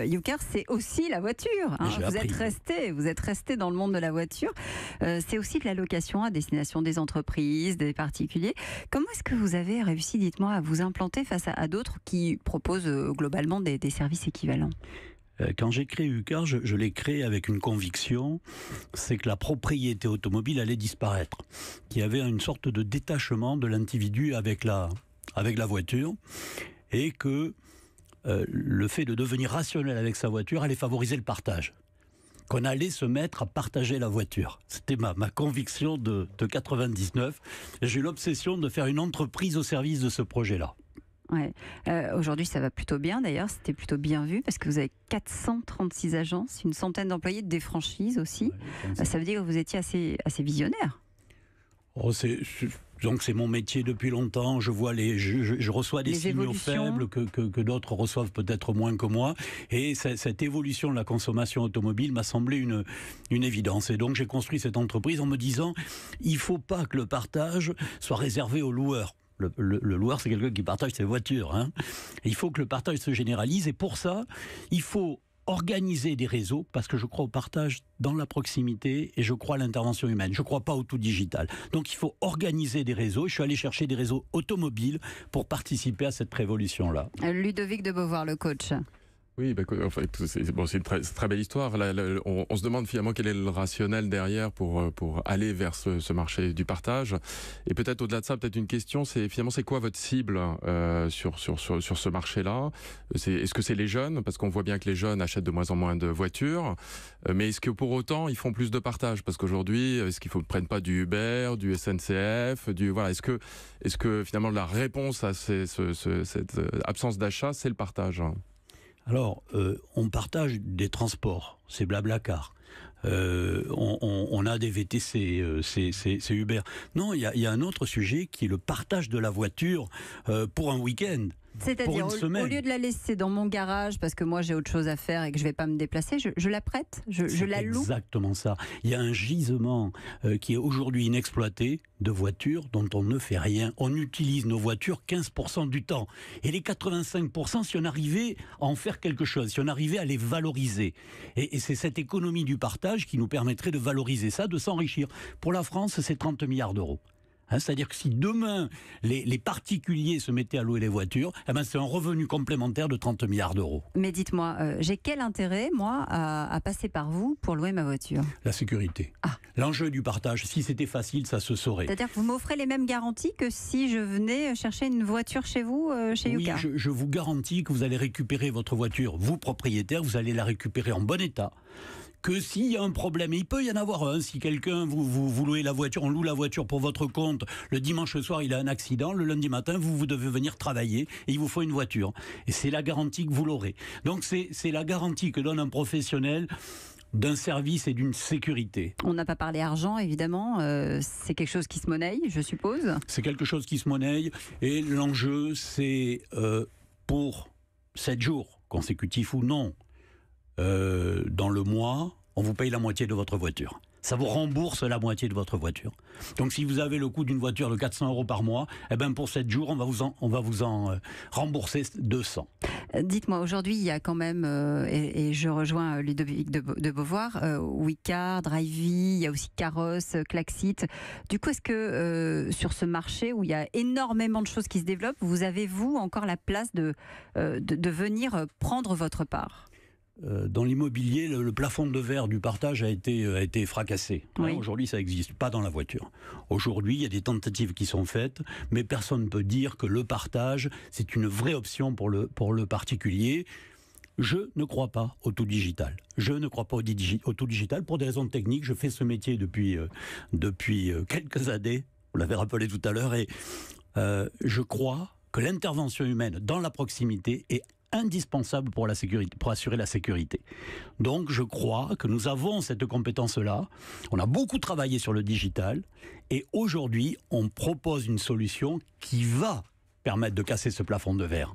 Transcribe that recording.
YouCar, c'est aussi la voiture. Hein. Vous êtes resté dans le monde de la voiture. C'est aussi de la location à destination des entreprises, des particuliers. Comment est-ce que vous avez réussi, dites-moi, à vous implanter face à d'autres qui proposent globalement des services équivalents ? Quand j'ai créé YouCar, je l'ai créé avec une conviction, c'est que la propriété automobile allait disparaître, qu'il y avait une sorte de détachement de l'individu avec la voiture, et que le fait de devenir rationnel avec sa voiture allait favoriser le partage. Qu'on allait se mettre à partager la voiture. C'était ma conviction de 99. J'ai eu l'obsession de faire une entreprise au service de ce projet-là. Ouais. Aujourd'hui, ça va plutôt bien d'ailleurs, c'était plutôt bien vu parce que vous avez 436 agences, une centaine d'employés, des franchises aussi. Ouais, ça veut dire que vous étiez assez visionnaire. Donc c'est mon métier depuis longtemps, je reçois des signaux faibles que d'autres reçoivent peut-être moins que moi, et cette évolution de la consommation automobile m'a semblé une évidence, et donc j'ai construit cette entreprise en me disant il ne faut pas que le partage soit réservé aux loueurs. Le loueur, c'est quelqu'un qui partage ses voitures. Hein. Il faut que le partage se généralise, et pour ça, il faut organiser des réseaux, parce que je crois au partage dans la proximité et je crois à l'intervention humaine. Je ne crois pas au tout digital. Donc il faut organiser des réseaux. Je suis allé chercher des réseaux automobiles pour participer à cette révolution-là. Ludovic de Beauvoir, le coach. Oui, enfin, c'est une très belle histoire. Là, on se demande finalement quel est le rationnel derrière pour aller vers ce marché du partage. Et peut-être au-delà de ça, peut-être une question, c'est finalement c'est quoi votre cible sur ce marché-là ? Est-ce que c'est les jeunes ? Parce qu'on voit bien que les jeunes achètent de moins en moins de voitures. Mais est-ce que pour autant ils font plus de partage ? Parce qu'aujourd'hui, est-ce qu'ils ne prennent pas du Uber, du SNCF, voilà. Est-ce que finalement la réponse à cette absence d'achat, c'est le partage ? Alors, on partage des transports, c'est Blablacar. On a des VTC, c'est Uber. Non, il y a un autre sujet qui est le partage de la voiture pour un week-end. C'est-à-dire, au lieu de la laisser dans mon garage parce que moi j'ai autre chose à faire et que je ne vais pas me déplacer, je la prête, je la loue. Exactement ça. Il y a un gisement qui est aujourd'hui inexploité de voitures dont on ne fait rien. On utilise nos voitures 15% du temps. Et les 85%, si on arrivait à en faire quelque chose, si on arrivait à les valoriser. Et c'est cette économie du partage qui nous permettrait de valoriser ça, de s'enrichir. Pour la France, c'est 30 milliards d'euros. Hein, c'est-à-dire que si demain les particuliers se mettaient à louer les voitures, c'est un revenu complémentaire de 30 milliards d'euros. Mais dites-moi, j'ai quel intérêt, moi, à passer par vous pour louer ma voiture ? La sécurité. L'enjeu du partage, si c'était facile, ça se saurait. C'est-à-dire que vous m'offrez les mêmes garanties que si je venais chercher une voiture chez vous, chez YouCar ? Oui, je vous garantis que vous allez récupérer votre voiture, vous propriétaire, vous allez la récupérer en bon état. Que s'il y a un problème, et il peut y en avoir un, si quelqu'un, vous louez la voiture, on loue la voiture pour votre compte, le dimanche soir il a un accident, le lundi matin vous devez venir travailler et il vous faut une voiture. Et c'est la garantie que vous l'aurez. Donc c'est la garantie que donne un professionnel d'un service et d'une sécurité. On n'a pas parlé argent, évidemment. C'est quelque chose qui se monnaie, je suppose. C'est quelque chose qui se monnaie, et l'enjeu c'est pour 7 jours, consécutifs ou non, dans le mois, on vous paye la moitié de votre voiture. Ça vous rembourse la moitié de votre voiture. Donc si vous avez le coût d'une voiture de 400 € par mois, pour 7 jours, on va vous en rembourser 200. Dites-moi, aujourd'hui, il y a quand même, et je rejoins Ludovic de Beauvoir, YouCar, Drivey, il y a aussi Carros, Klaxit. Du coup, est-ce que sur ce marché où il y a énormément de choses qui se développent, vous avez, vous, encore la place de venir prendre votre part ? Dans l'immobilier, le plafond de verre du partage a été fracassé. Oui. Aujourd'hui, ça n'existe pas dans la voiture. Aujourd'hui, il y a des tentatives qui sont faites, mais personne ne peut dire que le partage, c'est une vraie option pour le particulier. Je ne crois pas au tout digital. Je ne crois pas au tout digital pour des raisons techniques. Je fais ce métier depuis quelques années. Vous l'avez rappelé tout à l'heure. Et je crois que l'intervention humaine dans la proximité est indispensable pour assurer la sécurité. Donc je crois que nous avons cette compétence-là. On a beaucoup travaillé sur le digital et aujourd'hui on propose une solution qui va permettre de casser ce plafond de verre.